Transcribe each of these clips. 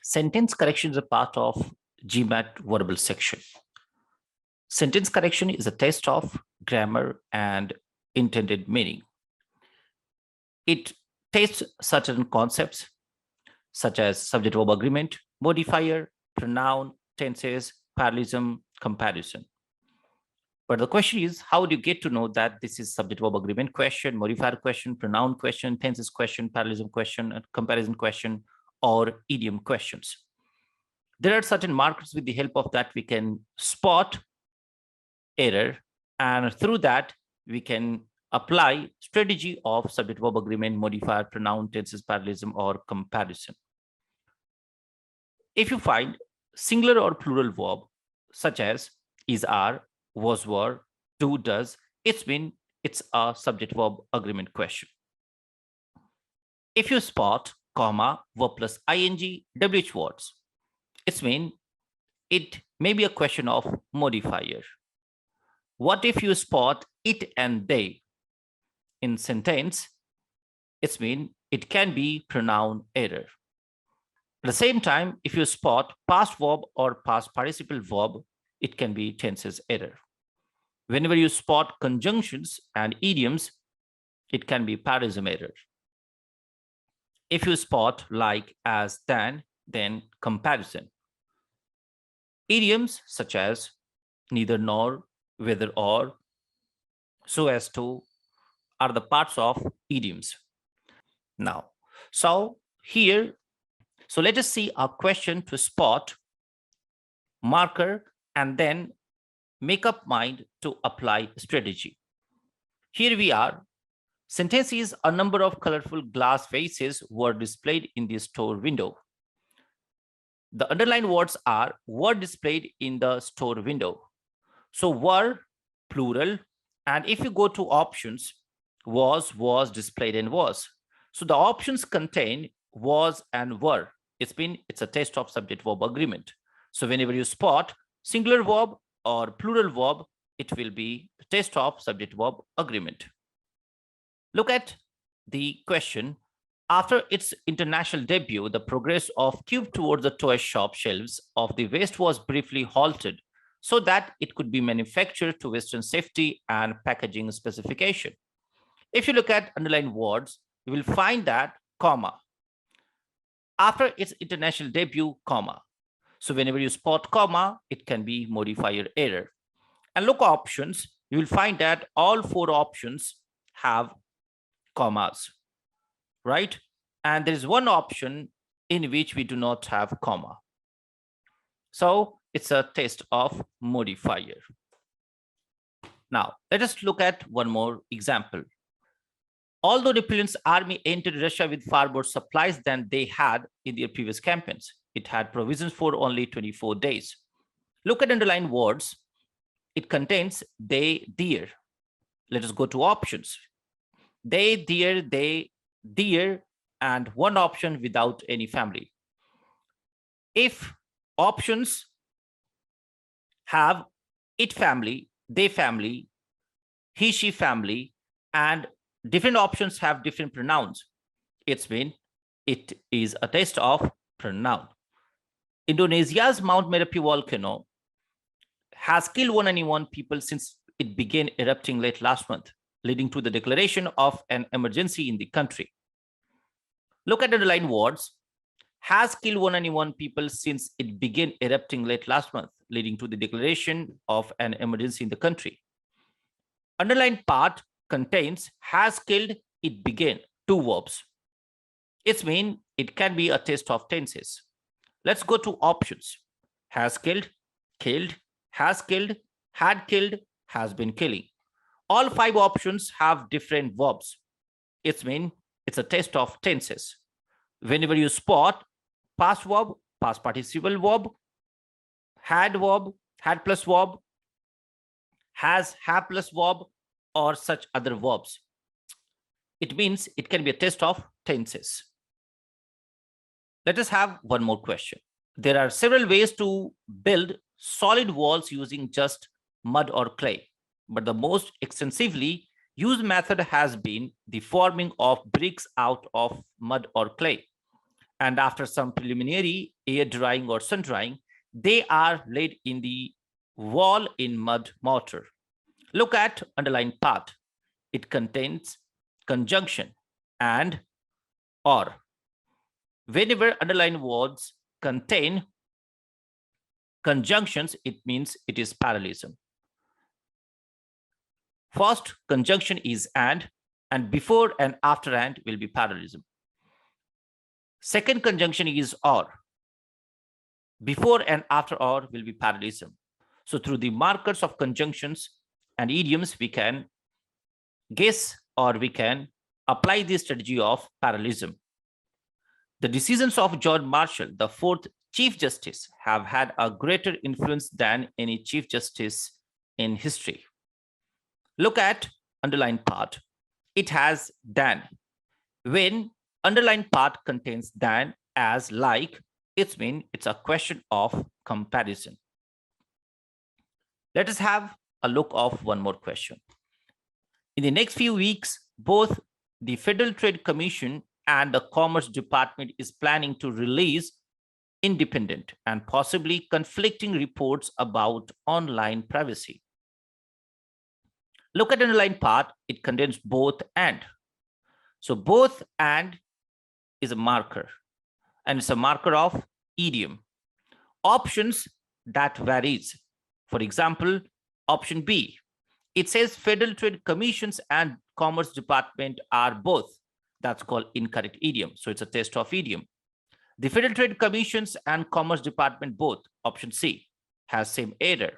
Sentence correction is a part of GMAT verbal section. Sentence correction is a test of grammar and intended meaning. It tests certain concepts such as subject-verb agreement, modifier, pronoun, tenses, parallelism, comparison. But the question is, how do you get to know that this is subject-verb agreement question, modifier question, pronoun question, tenses question, parallelism question, comparison question, or idiom questions? There are certain markers with the help of that we can spot error, and through that we can apply strategy of subject-verb agreement, modifier, pronoun, tenses, parallelism, or comparison. If you find singular or plural verb such as is, are, was, were, do, does, it's a subject-verb agreement question. If you spot comma, verb plus ing, WH words, it may be a question of modifier. What if you spot it and they in sentence? It can be pronoun error. At the same time, if you spot past verb or past participle verb, it can be tenses error. Whenever you spot conjunctions and idioms, it can be parallelism error. If you spot like, as, than, then comparison. Idioms such as neither nor, whether or, so as to are the parts of idioms. Now, so let us see a question to spot marker and then make up mind to apply strategy. Here we are. Sentences, a number of colorful glass vases were displayed in the store window. The underlined words are were displayed in the store window. So were, plural, and if you go to options, was displayed, and was. So the options contain was and were. It's a test of subject-verb agreement. So whenever you spot singular verb or plural verb, it will be a test of subject-verb agreement. Look at the question. After its international debut, the progress of Cube towards the toy shop shelves of the West was briefly halted so that it could be manufactured to Western safety and packaging specification. If you look at underlined words, you will find that comma. After its international debut, comma. So whenever you spot comma, it can be modifier error. And look options, you will find that all four options have commas, right? And there is one option in which we do not have comma. So it's a test of modifier. Now, let us look at one more example. Although Napoleon's army entered Russia with far more supplies than they had in their previous campaigns, it had provisions for only 24 days. Look at underlined words. It contains they, their. Let us go to options. They, their, and one option without any family. If options have it family, they family, he, she family, and different options have different pronouns, it is a test of pronoun. Indonesia's Mount Merapi volcano has killed 191 people since it began erupting late last month, leading to the declaration of an emergency in the country. Look at underlined words. Has killed 191 people since it began erupting late last month, leading to the declaration of an emergency in the country. Underlined part contains has killed, it began, two verbs. It can be a test of tenses. Let's go to options. Has killed, has killed, had killed, has been killing. All five options have different verbs. It's a test of tenses. Whenever you spot past verb, past participle verb, had plus verb, has, have plus verb, or such other verbs, it means it can be a test of tenses. Let us have one more question. There are several ways to build solid walls using just mud or clay, but the most extensively used method has been the forming of bricks out of mud or clay. and after some preliminary air drying or sun drying, they are laid in the wall in mud mortar. Look at underlined part. It contains conjunction and or. Whenever underlined words contain conjunctions, it means it is parallelism. First conjunction is and before and after and will be parallelism. Second conjunction is or. Before and after or will be parallelism. So through the markers of conjunctions and idioms, we can guess or we can apply the strategy of parallelism. The decisions of John Marshall, the fourth Chief Justice, have had a greater influence than any Chief Justice in history. Look at underlined part. It has than. When underlined part contains than as like, it means it's a question of comparison. Let us have a look of one more question. In the next few weeks, both the Federal Trade Commission and the Commerce Department is planning to release independent and possibly conflicting reports about online privacy. Look at the underlined part. It contains both and. So both and is a marker, and it's a marker of idiom. Options that varies. For example, option B, it says Federal Trade Commissions and Commerce Department are both. That's called incorrect idiom. So it's a test of idiom. The Federal Trade Commissions and Commerce Department both. Option C has same error.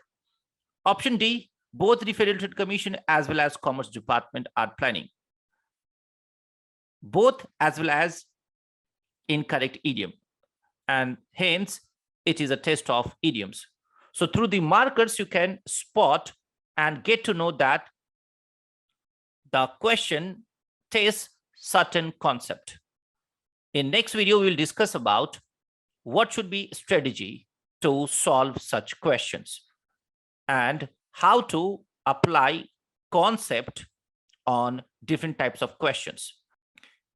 Option D, both the Federal Trade Commission as well as Commerce Department are planning. Both as well as incorrect idiom. And hence, it is a test of idioms. So through the markers, you can spot and get to know that the question tests certain concept. In next video, we will discuss about what should be strategy to solve such questions and how to apply concept on different types of questions.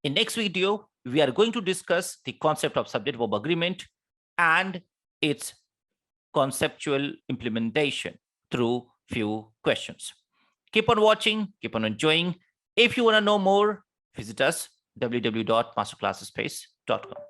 In next video, we are going to discuss the concept of subject-verb agreement and its conceptual implementation through few questions. Keep on watching, keep on enjoying. If you want to know more, visit us www.masterclassspace.com.